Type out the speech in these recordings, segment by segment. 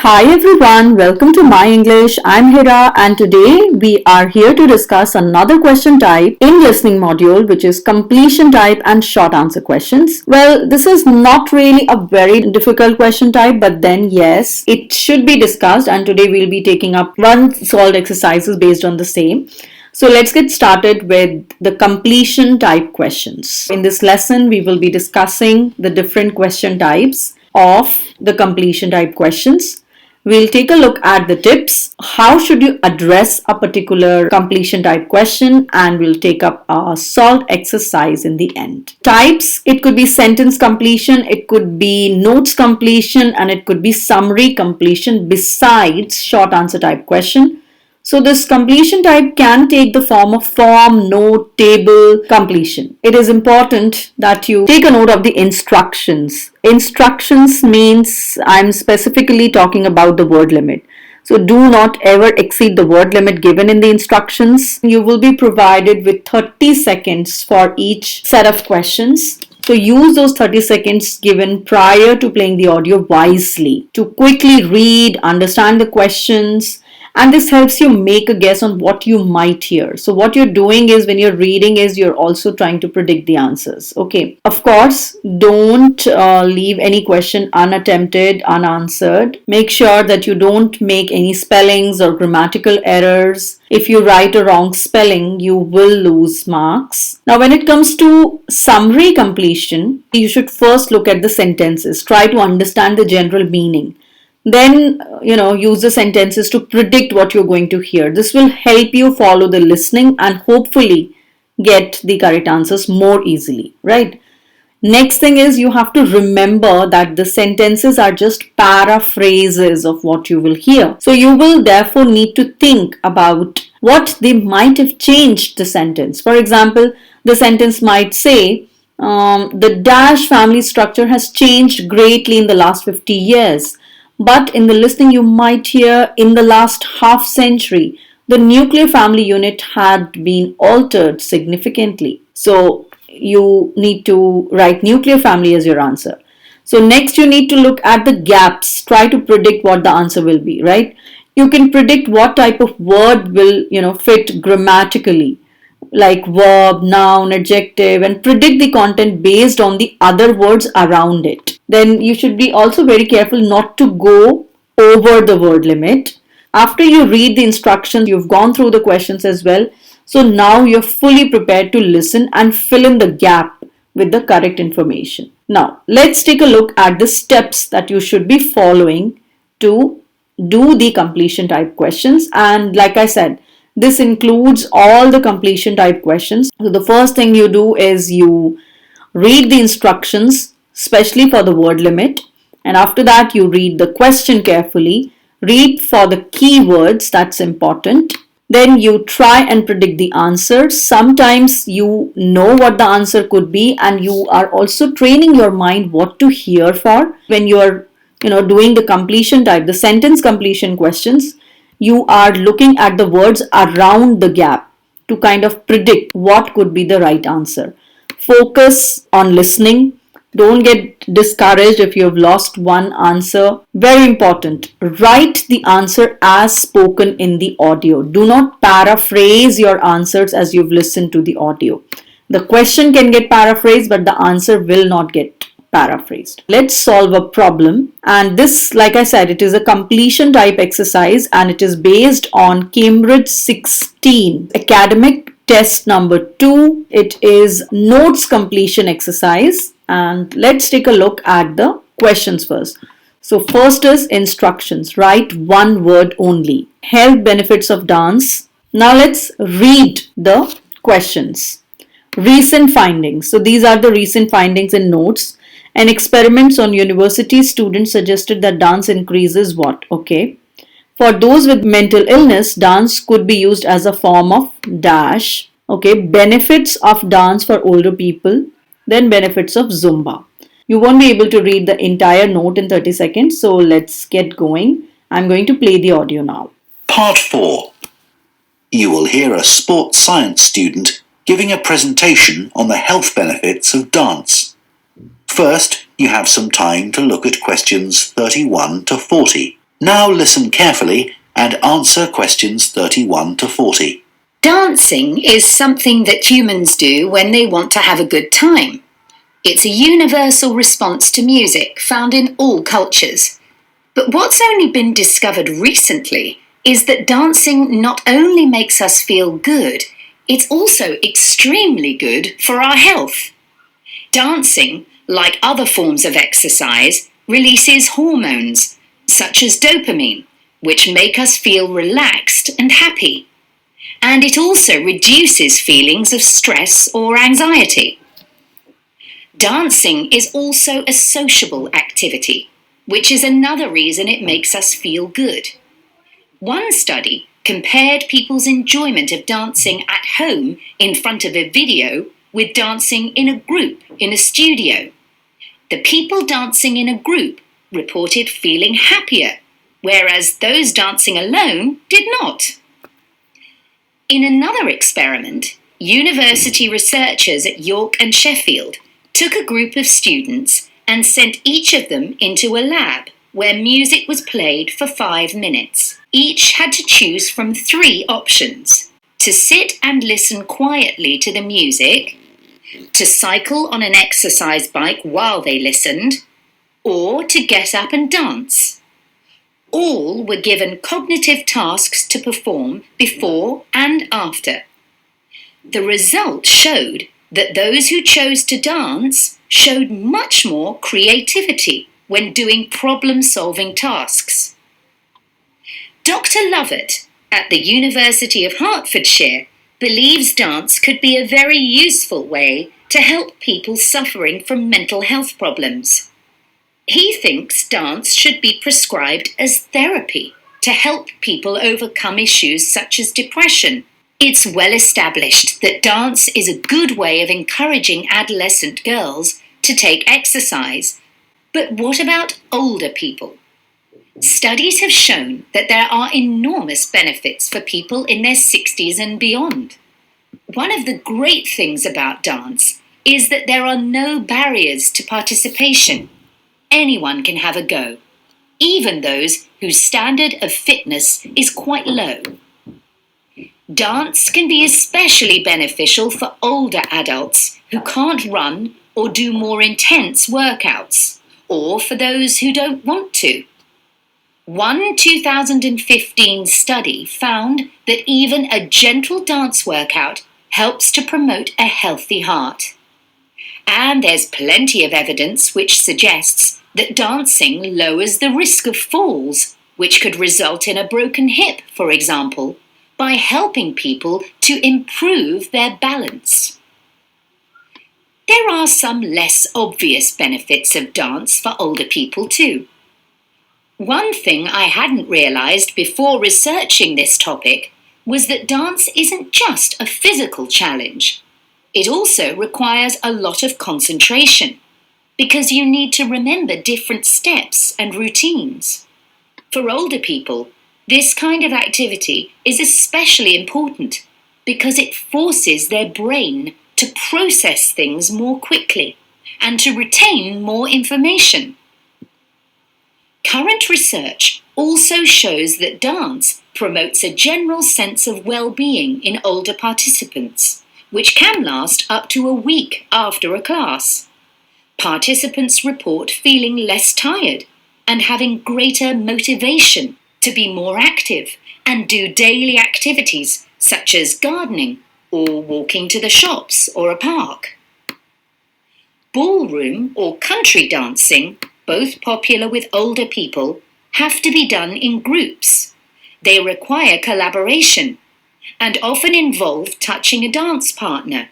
Hi everyone, welcome to My English. I'm Hira and today we are here to discuss another question type in listening module, which is completion type and short answer questions. Well, this is not really a very difficult question type, but then yes, it should be discussed, and today we'll be taking up unsolved exercises based on the same. So let's get started with the completion type questions. In this lesson, we will be discussing the different question types of the completion type questions. We'll take a look at the tips. How should you address a particular completion type question, and we'll take up a solved exercise in the end. Types, it could be sentence completion, it could be notes completion, and it could be summary completion besides short answer type question. So this completion type can take the form of form, note, table, completion. It is important that you take a note of the instructions. Instructions means I'm specifically talking about the word limit. So do not ever exceed the word limit given in the instructions. You will be provided with 30 seconds for each set of questions. So use those 30 seconds given prior to playing the audio wisely to quickly read, understand the questions, and this helps you make a guess on what you might hear. So what you're doing is when you're reading is you're also trying to predict the answers. Okay. Of course, don't leave any question unattempted, unanswered. Make sure that you don't make any spellings or grammatical errors. If you write a wrong spelling, you will lose marks. Now, when it comes to summary completion, you should first look at the sentences. Try to understand the general meaning. Then, use the sentences to predict what you're going to hear. This will help you follow the listening and hopefully get the correct answers more easily, right? Next thing is you have to remember that the sentences are just paraphrases of what you will hear. So you will therefore need to think about what they might have changed the sentence. For example, the sentence might say, the dash family structure has changed greatly in the last 50 years. But in the listening, you might hear in the last half century, the nuclear family unit had been altered significantly. So you need to write nuclear family as your answer. So next you need to look at the gaps. Try to predict what the answer will be, right? You can predict what type of word will, fit grammatically, like verb, noun, adjective, and predict the content based on the other words around it. Then you should be also very careful not to go over the word limit. After you read the instructions, you've gone through the questions as well. So now you're fully prepared to listen and fill in the gap with the correct information. Now, let's take a look at the steps that you should be following to do the completion type questions. And like I said, this includes all the completion type questions. So the first thing you do is you read the instructions, especially for the word limit. And after that, you read the question carefully. Read for the keywords, that's important. Then you try and predict the answers. Sometimes you know what the answer could be, and you are also training your mind what to hear for. When you are, doing the completion type, the sentence completion questions, you are looking at the words around the gap to kind of predict what could be the right answer. Focus on listening. Don't get discouraged if you have lost one answer. Very important. Write the answer as spoken in the audio. Do not paraphrase your answers as you've listened to the audio. The question can get paraphrased, but the answer will not get paraphrased. Let's solve a problem. And this, like I said, it is a completion type exercise and it is based on Cambridge 16 academic test number 2. It is notes completion exercise. And let's take a look at the questions first. So first is instructions. Write one word only. Health benefits of dance. Now let's read the questions. Recent findings. So these are the recent findings in notes. And experiments on university students suggested that dance increases what? Okay. For those with mental illness, dance could be used as a form of dash. Okay. Benefits of dance for older people. Then benefits of Zumba. You won't be able to read the entire note in 30 seconds. So let's get going. I'm going to play the audio now. Part 4. You will hear a sports science student giving a presentation on the health benefits of dance. First, you have some time to look at questions 31 to 40. Now listen carefully and answer questions 31 to 40. Dancing is something that humans do when they want to have a good time. It's a universal response to music found in all cultures. But what's only been discovered recently is that dancing not only makes us feel good, it's also extremely good for our health. Dancing, like other forms of exercise, releases hormones, such as dopamine, which make us feel relaxed and happy. And it also reduces feelings of stress or anxiety. Dancing is also a sociable activity, which is another reason it makes us feel good. One study compared people's enjoyment of dancing at home in front of a video with dancing in a group in a studio. The people dancing in a group reported feeling happier, whereas those dancing alone did not. In another experiment, university researchers at York and Sheffield took a group of students and sent each of them into a lab where music was played for 5 minutes. Each had to choose from 3 options: to sit and listen quietly to the music, to cycle on an exercise bike while they listened, or to get up and dance. All were given cognitive tasks to perform before and after. The result showed that those who chose to dance showed much more creativity when doing problem-solving tasks. Dr. Lovett at the University of Hertfordshire believes dance could be a very useful way to help people suffering from mental health problems. He thinks dance should be prescribed as therapy to help people overcome issues such as depression. It's well established that dance is a good way of encouraging adolescent girls to take exercise. But what about older people? Studies have shown that there are enormous benefits for people in their 60s and beyond. One of the great things about dance is that there are no barriers to participation. Anyone can have a go, even those whose standard of fitness is quite low. Dance can be especially beneficial for older adults who can't run or do more intense workouts, or for those who don't want to. One 2015 study found that even a gentle dance workout helps to promote a healthy heart. And there's plenty of evidence which suggests that dancing lowers the risk of falls, which could result in a broken hip, for example, by helping people to improve their balance. There are some less obvious benefits of dance for older people too. One thing I hadn't realised before researching this topic was that dance isn't just a physical challenge. It also requires a lot of concentration, because you need to remember different steps and routines. For older people, this kind of activity is especially important because it forces their brain to process things more quickly and to retain more information. Current research also shows that dance promotes a general sense of well-being in older participants, which can last up to a week after a class. Participants report feeling less tired and having greater motivation to be more active and do daily activities such as gardening or walking to the shops or a park. Ballroom or country dancing, both popular with older people, have to be done in groups. They require collaboration and often involve touching a dance partner,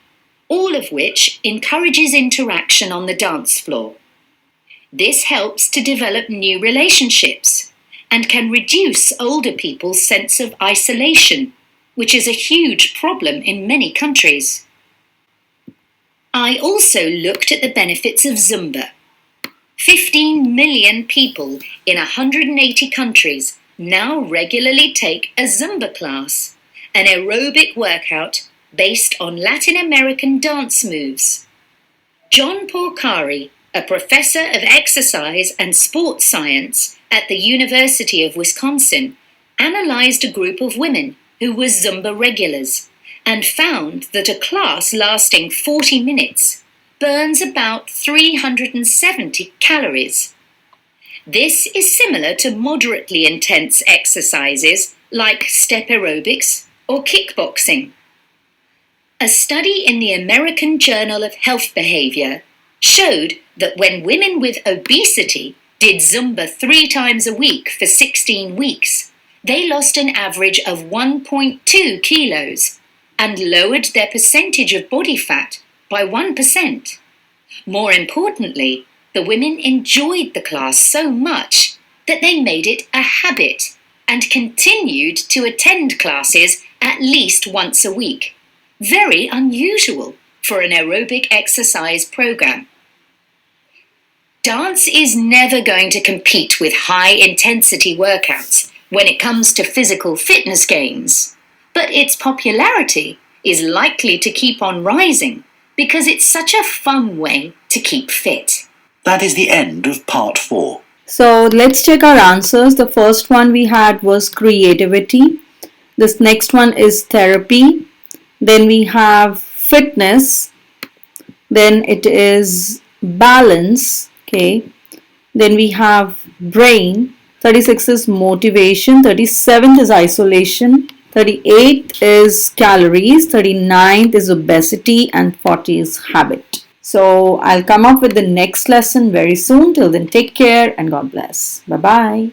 all of which encourages interaction on the dance floor. This helps to develop new relationships and can reduce older people's sense of isolation, which is a huge problem in many countries. I also looked at the benefits of Zumba. 15 million people in 180 countries now regularly take a Zumba class, an aerobic workout based on Latin American dance moves. John Porcari, a professor of exercise and sports science at the University of Wisconsin, analysed a group of women who were Zumba regulars and found that a class lasting 40 minutes burns about 370 calories. This is similar to moderately intense exercises like step aerobics or kickboxing. A study in the American Journal of Health Behavior showed that when women with obesity did Zumba 3 times a week for 16 weeks, they lost an average of 1.2 kilos and lowered their percentage of body fat by 1%. More importantly, the women enjoyed the class so much that they made it a habit and continued to attend classes at least once a week. Very unusual for an aerobic exercise program. Dance is never going to compete with high-intensity workouts when it comes to physical fitness gains, but its popularity is likely to keep on rising because it's such a fun way to keep fit. That is the end of part 4. So let's check our answers. The first one we had was creativity. This next one is therapy. Then we have fitness. Then it is balance. Okay. Then we have brain. 36 is motivation. 37 is isolation. 38 is calories. 39 is obesity. And 40 is habit. So I'll come up with the next lesson very soon. Till then, take care and God bless. Bye-bye.